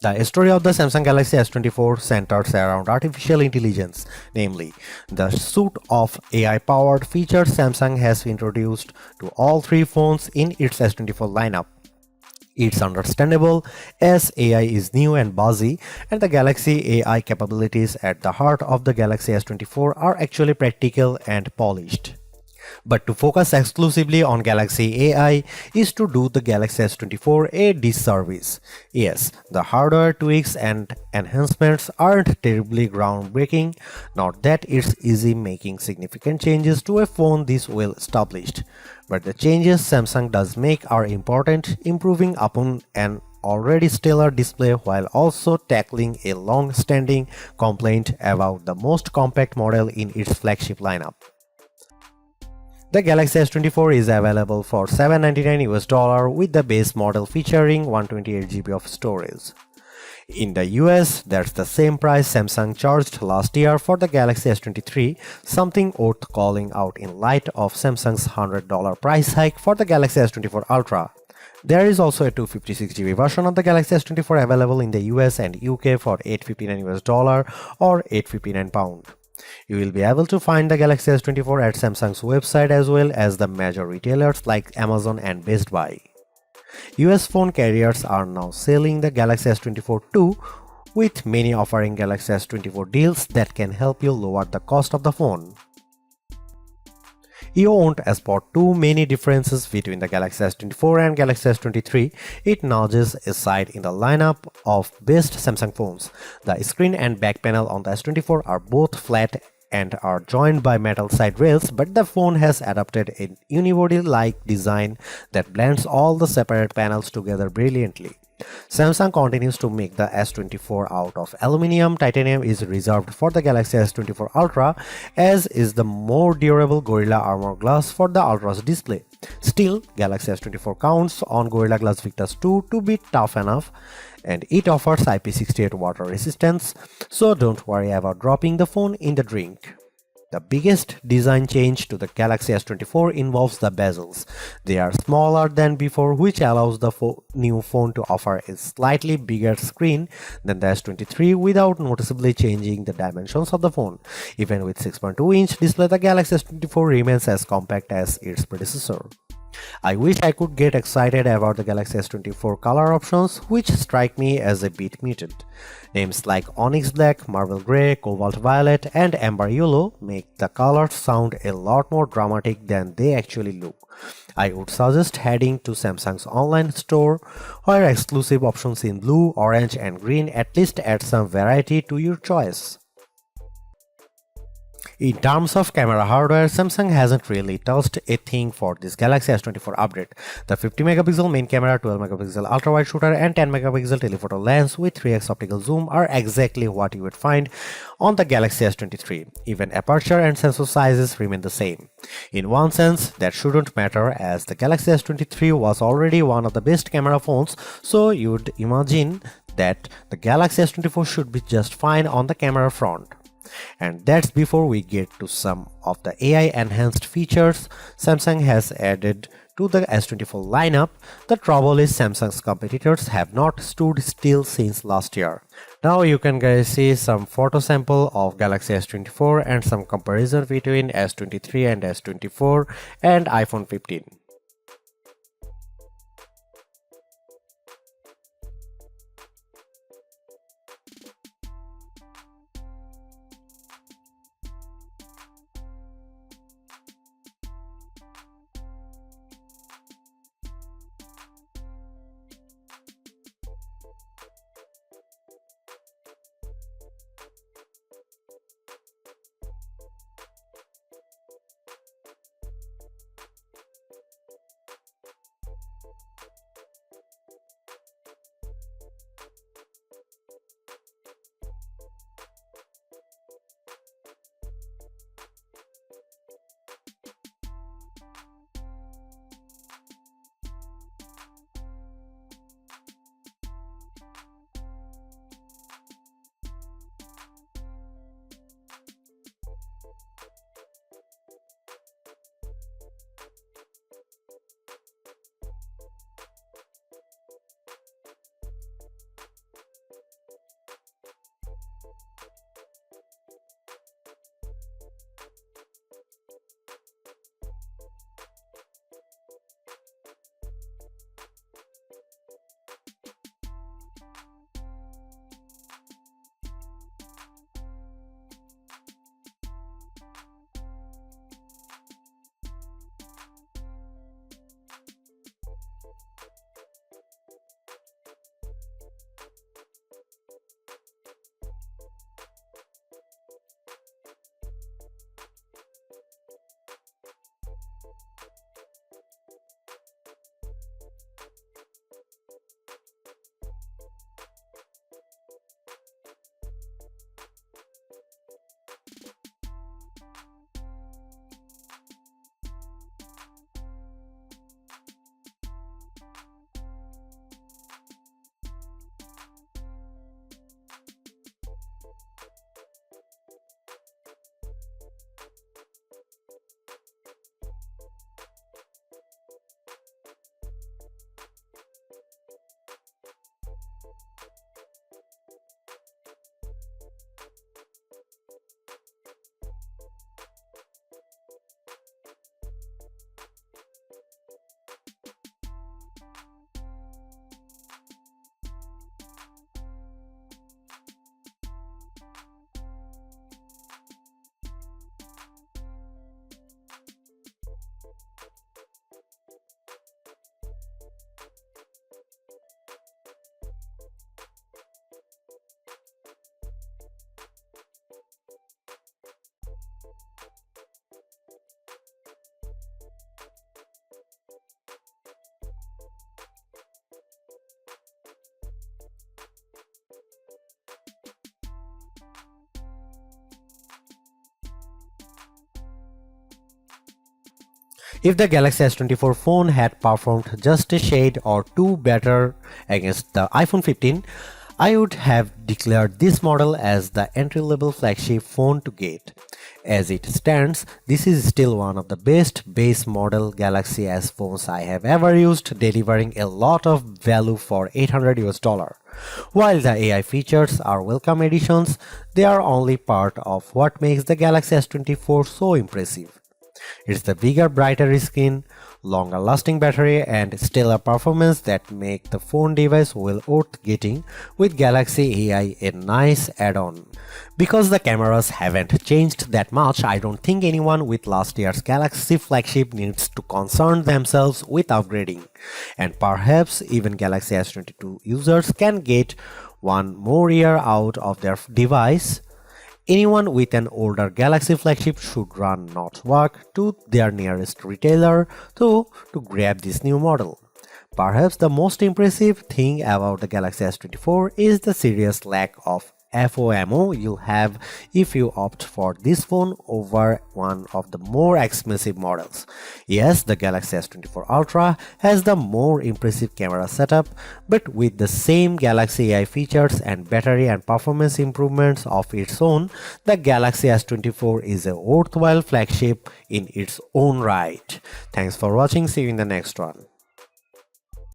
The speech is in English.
The story of the Samsung Galaxy S24 centers around artificial intelligence, namely, the suite of AI-powered features Samsung has introduced to all three phones in its S24 lineup. It's understandable as AI is new and buzzy, and the Galaxy AI capabilities at the heart of the Galaxy S24 are actually practical and polished. But to focus exclusively on Galaxy AI is to do the Galaxy S24 a disservice. Yes, the hardware tweaks and enhancements aren't terribly groundbreaking, not that it's easy making significant changes to a phone this well established. But the changes Samsung does make are important, improving upon an already stellar display while also tackling a long-standing complaint about the most compact model in its flagship lineup. The Galaxy S24 is available for $799 with the base model featuring 128 GB of storage. In the US, that's the same price Samsung charged last year for the Galaxy S23, something worth calling out in light of Samsung's $100 price hike for the Galaxy S24 Ultra. There is also a 256 GB version of the Galaxy S24 available in the US and UK for $859 or £859. You will be able to find the Galaxy S24 at Samsung's website as well as the major retailers like Amazon and Best Buy. US phone carriers are now selling the Galaxy S24 too, with many offering Galaxy S24 deals that can help you lower the cost of the phone. You won't spot too many differences between the Galaxy S24 and Galaxy S23. It nudges aside in the lineup of best Samsung phones. The screen and back panel on the S24 are both flat and are joined by metal side rails, but the phone has adopted a unibody-like design that blends all the separate panels together brilliantly. Samsung continues to make the S24 out of aluminum. Titanium is reserved for the Galaxy S24 Ultra, as is the more durable Gorilla Armor Glass for the Ultra's display. Still, Galaxy S24 counts on Gorilla Glass Victus 2 to be tough enough, and it offers IP68 water resistance, so don't worry about dropping the phone in the drink. The biggest design change to the Galaxy S24 involves the bezels. They are smaller than before, which allows the new phone to offer a slightly bigger screen than the S23 without noticeably changing the dimensions of the phone. Even with 6.2-inch display, the Galaxy S24 remains as compact as its predecessor. I wish I could get excited about the Galaxy S24 color options, which strike me as a bit muted. Names like Onyx Black, Marble Grey, Cobalt Violet, and Amber Yellow make the colors sound a lot more dramatic than they actually look. I would suggest heading to Samsung's online store, where exclusive options in blue, orange, and green at least add some variety to your choice. In terms of camera hardware, Samsung hasn't really touched a thing for this Galaxy S24 update. The 50-megapixel main camera, 12-megapixel ultra-wide shooter, and 10-megapixel telephoto lens with 3x optical zoom are exactly what you would find on the Galaxy S23. Even aperture and sensor sizes remain the same. In one sense, that shouldn't matter, as the Galaxy S23 was already one of the best camera phones, so you'd imagine that the Galaxy S24 should be just fine on the camera front. And that's before we get to some of the AI-enhanced features Samsung has added to the S24 lineup. The trouble is Samsung's competitors have not stood still since last year. Now you can guys see some photo sample of Galaxy S24 and some comparison between S23 and S24 and iPhone 15. If the Galaxy S24 phone had performed just a shade or two better against the iPhone 15, I would have declared this model as the entry-level flagship phone to get. As it stands, this is still one of the best base model Galaxy S phones I have ever used, delivering a lot of value for $800. While the AI features are welcome additions, they are only part of what makes the Galaxy S24 so impressive. It's the bigger, brighter screen, longer lasting battery and stellar performance that make the phone device well worth getting, with Galaxy AI a nice add-on. Because the cameras haven't changed that much, I don't think anyone with last year's Galaxy flagship needs to concern themselves with upgrading. And perhaps even Galaxy S22 users can get one more year out of their device. Anyone with an older Galaxy flagship should run not walk to their nearest retailer to grab this new model. Perhaps the most impressive thing about the Galaxy S24 is the serious lack of FOMO you'll have if you opt for this phone over one of the more expensive models. Yes, the Galaxy S24 Ultra has the more impressive camera setup, but with the same Galaxy AI features and battery and performance improvements of its own, the Galaxy S24 is a worthwhile flagship in its own right. Thanks for watching. See you in the next one.